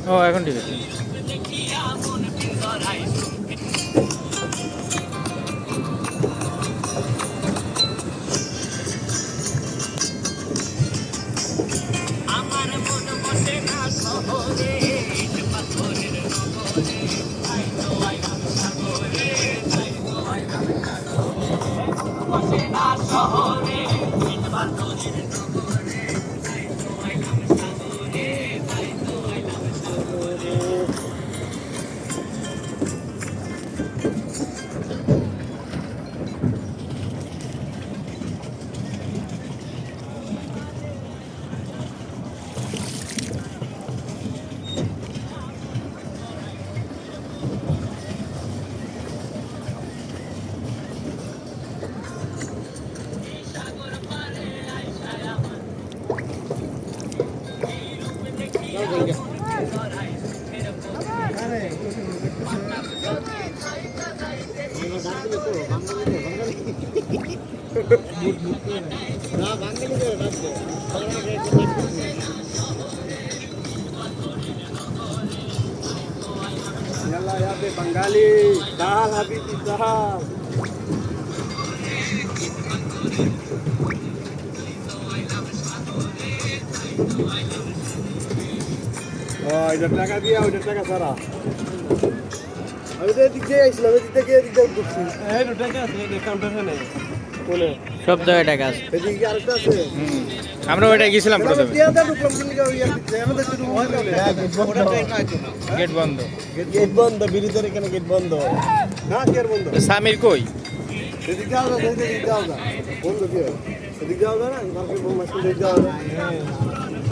ও এখন ঠিক আছে। يلا يا ابي بنغالي تعال حبيبي تعال এটার টাকা দিয়া ওইটার টাকা ছাড়া আমি তো এদিক দিয়ে আইছিলাম এদিক থেকে এদিক দিয়ে ঢুকছি হ্যাঁ টাকা আছে কাউন্টার নেই কোনে সব জায়গায় টাকা আছে। এদিকে আরেকটা আছে আমরা ওইটা গেছিলাম প্রথমে। দিয়াটা ঢুকলাম কিন্তু আমাদের শুধু গেট বন্ধ। গেট বন্ধ ব্রিজের এখানে গেট বন্ধ না গেট বন্ধ সামির কই? এদিক যাও না এদিক যাও না বন্ধ কি এদিক যাও না কালকে মাসে যাও না